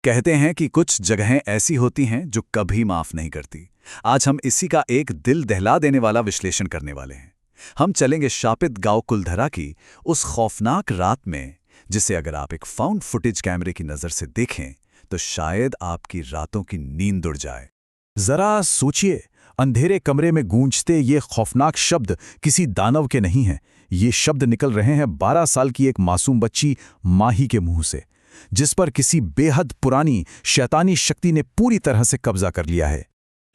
कहते हैं कि कुछ जगहें ऐसी होती हैं जो कभी माफ नहीं करती। आज हम इसी का एक दिल दहला देने वाला विश्लेषण करने वाले हैं। हम चलेंगे शापित गांव कुलधरा की उस खौफनाक रात में, जिसे अगर आप एक फाउंड फुटेज कैमरे की नज़र से देखें तो शायद आपकी रातों की नींद उड़ जाए। जरा सोचिए, अंधेरे कमरे में गूंजते ये खौफनाक शब्द किसी दानव के नहीं हैं। ये शब्द निकल रहे हैं 12 साल की एक मासूम बच्ची माही के मुंह से, जिस पर किसी बेहद पुरानी शैतानी शक्ति ने पूरी तरह से कब्जा कर लिया है।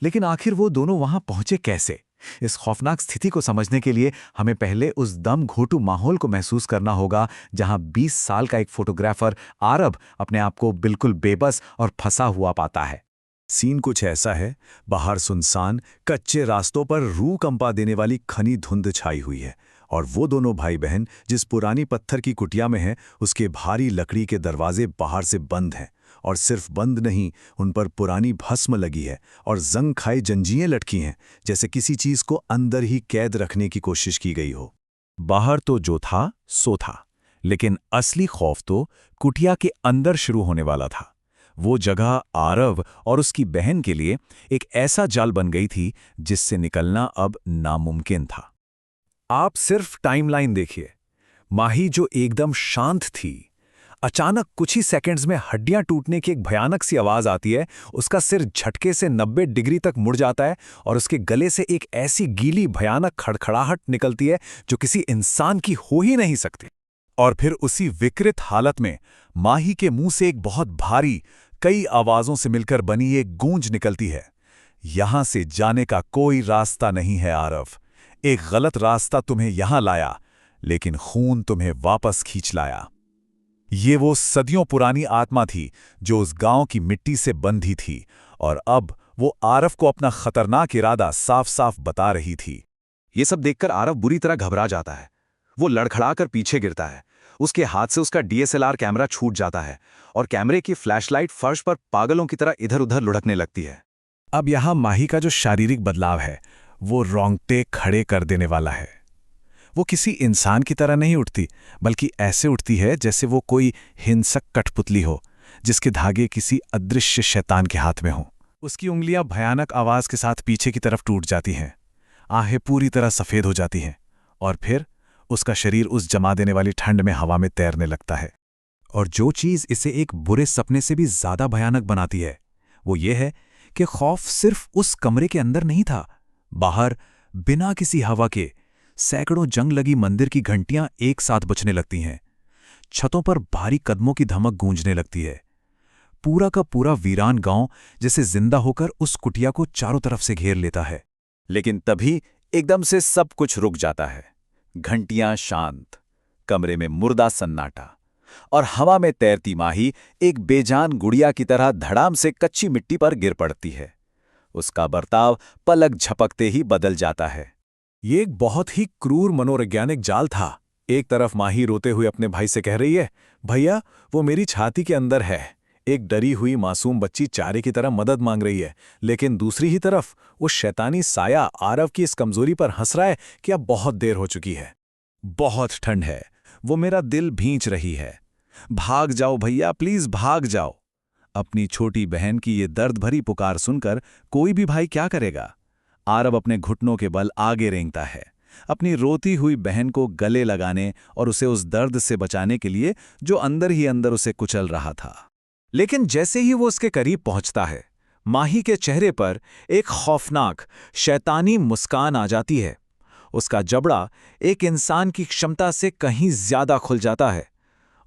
लेकिन आखिर वो दोनों वहां पहुंचे कैसे? इस खौफनाक स्थिति को समझने के लिए हमें पहले उस दम घोटू माहौल को महसूस करना होगा जहां 20 साल का एक फोटोग्राफर आरव अपने आप को बिल्कुल बेबस और फंसा हुआ पाता है। सीन कुछ ऐसा है। बाहर सुनसान कच्चे रास्तों पर रूह कंपा देने वाली घनी धुंध छाई हुई है, और वो दोनों भाई बहन जिस पुरानी पत्थर की कुटिया में हैं, उसके भारी लकड़ी के दरवाजे बाहर से बंद हैं। और सिर्फ बंद नहीं, उन पर पुरानी भस्म लगी है और जंग खाई जंजीरें लटकी हैं, जैसे किसी चीज को अंदर ही कैद रखने की कोशिश की गई हो। बाहर तो जो था सो था, लेकिन असली खौफ तो कुटिया के अंदर शुरू होने वाला था। वो जगह आरव और उसकी बहन के लिए एक ऐसा जाल बन गई थी जिससे निकलना अब नामुमकिन था। आप सिर्फ टाइमलाइन देखिए। माही जो एकदम शांत थी, अचानक कुछ ही सेकंड्स में हड्डियां टूटने की एक भयानक सी आवाज आती है। उसका सिर झटके से 90 डिग्री तक मुड़ जाता है और उसके गले से एक ऐसी गीली भयानक खड़खड़ाहट निकलती है जो किसी इंसान की हो ही नहीं सकती। और फिर उसी विकृत हालत में माही के मुंह से एक बहुत भारी, कई आवाजों से मिलकर बनी एक गूंज निकलती है, यहां से जाने का कोई रास्ता नहीं है आरव। एक गलत रास्ता तुम्हें यहां लाया, लेकिन खून तुम्हें वापस खींच लाया। ये वो सदियों पुरानी आत्मा थी जो उस गांव की मिट्टी से बंधी थी, और अब वो आरव को अपना खतरनाक इरादा साफ साफ बता रही थी। ये सब देखकर आरव बुरी तरह घबरा जाता है। वो लड़खड़ाकर पीछे गिरता है। उसके हाथ से उसका डीएसएलआर कैमरा छूट जाता है और कैमरे की फ्लैशलाइट फर्श पर पागलों की तरह इधर उधर लुढ़कने लगती है। अब यहां माही का जो शारीरिक बदलाव है वो रोंगटे खड़े कर देने वाला है। वो किसी इंसान की तरह नहीं उठती, बल्कि ऐसे उठती है जैसे वो कोई हिंसक कठपुतली हो जिसके धागे किसी अदृश्य शैतान के हाथ में हो। उसकी उंगलियां भयानक आवाज के साथ पीछे की तरफ टूट जाती हैं, आहें पूरी तरह सफेद हो जाती हैं, और फिर उसका शरीर उस जमा देने वाली ठंड में हवा में तैरने लगता है। और जो चीज इसे एक बुरे सपने से भी ज्यादा भयानक बनाती है वो ये है कि खौफ सिर्फ उस कमरे के अंदर नहीं था। बाहर बिना किसी हवा के सैकड़ों जंग लगी मंदिर की घंटियां एक साथ बजने लगती हैं। छतों पर भारी कदमों की धमक गूंजने लगती है। पूरा का पूरा वीरान गांव जैसे जिंदा होकर उस कुटिया को चारों तरफ से घेर लेता है। लेकिन तभी एकदम से सब कुछ रुक जाता है। घंटियां शांत, कमरे में मुर्दा सन्नाटा, और हवा में तैरती माही एक बेजान गुड़िया की तरह धड़ाम से कच्ची मिट्टी पर गिर पड़ती है। उसका बर्ताव पलक झपकते ही बदल जाता है। ये एक बहुत ही क्रूर मनोवैज्ञानिक जाल था। एक तरफ माही रोते हुए अपने भाई से कह रही है, भैया वो मेरी छाती के अंदर है। एक डरी हुई मासूम बच्ची चारे की तरह मदद मांग रही है, लेकिन दूसरी ही तरफ वो शैतानी साया आरव की इस कमजोरी पर हंस रहा है कि अब बहुत देर हो चुकी है। बहुत ठंड है, वो मेरा दिल भींच रही है। भाग जाओ भैया, प्लीज भाग जाओ। अपनी छोटी बहन की ये दर्द भरी पुकार सुनकर कोई भी भाई क्या करेगा? आरव अपने घुटनों के बल आगे रेंगता है, अपनी रोती हुई बहन को गले लगाने और उसे उस दर्द से बचाने के लिए जो अंदर ही अंदर उसे कुचल रहा था। लेकिन जैसे ही वो उसके करीब पहुंचता है, माही के चेहरे पर एक खौफनाक शैतानी मुस्कान आ जाती है। उसका जबड़ा एक इंसान की क्षमता से कहीं ज्यादा खुल जाता है,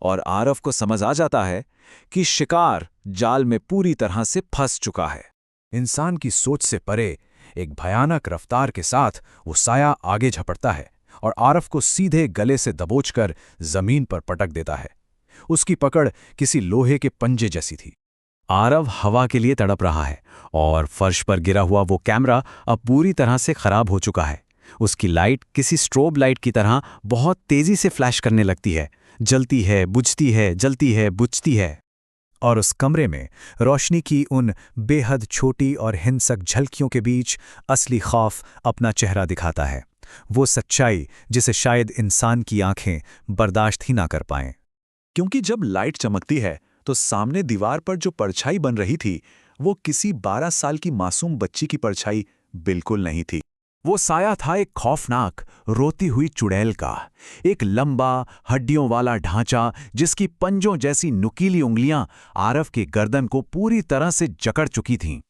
और आरव को समझ आ जाता है कि शिकार जाल में पूरी तरह से फंस चुका है। इंसान की सोच से परे एक भयानक रफ्तार के साथ वो साया आगे झपटता है और आरव को सीधे गले से दबोचकर जमीन पर पटक देता है। उसकी पकड़ किसी लोहे के पंजे जैसी थी। आरव हवा के लिए तड़प रहा है, और फर्श पर गिरा हुआ वो कैमरा अब पूरी तरह से खराब हो चुका है। उसकी लाइट किसी स्ट्रोब लाइट की तरह बहुत तेजी से फ्लैश करने लगती है, जलती है, बुझती है, जलती है, बुझती है। और उस कमरे में रोशनी की उन बेहद छोटी और हिंसक झलकियों के बीच असली खौफ अपना चेहरा दिखाता है। वो सच्चाई जिसे शायद इंसान की आंखें बर्दाश्त ही ना कर पाएं। क्योंकि जब लाइट चमकती है तो सामने दीवार पर जो परछाई बन रही थी वो किसी 12 साल की मासूम बच्ची की परछाई बिल्कुल नहीं थी। वो साया था एक खौफनाक रोती हुई चुड़ैल का, एक लंबा हड्डियों वाला ढांचा जिसकी पंजों जैसी नुकीली उंगलियां आरव के गर्दन को पूरी तरह से जकड़ चुकी थीं।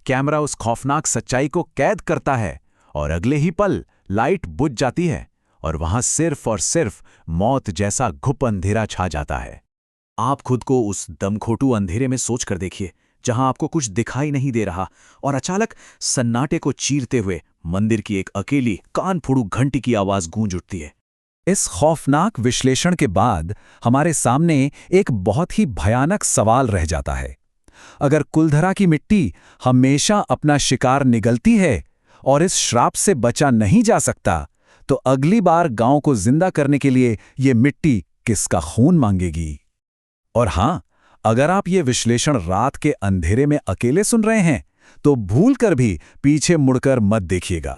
कैमरा उस खौफनाक सच्चाई को कैद करता है और अगले ही पल लाइट बुझ जाती है और वहां सिर्फ और सिर्फ मौत जैसा घुप अंधेरा छा जाता है। आप खुद को उस दमखोटू अंधेरे में सोच कर देखिए, जहां आपको कुछ दिखाई नहीं दे रहा और अचानक सन्नाटे को चीरते हुए मंदिर की एक अकेली कान फोड़ू घंटी की आवाज गूंज उठती है। इस खौफनाक विश्लेषण के बाद हमारे सामने एक बहुत ही भयानक सवाल रह जाता है। अगर कुलधरा की मिट्टी हमेशा अपना शिकार निगलती है और इस श्राप से बचा नहीं जा सकता, तो अगली बार गांव को जिंदा करने के लिए ये मिट्टी किसका खून मांगेगी? और हां, अगर आप ये विश्लेषण रात के अंधेरे में अकेले सुन रहे हैं, तो भूल कर भी पीछे मुड़कर मत देखिएगा।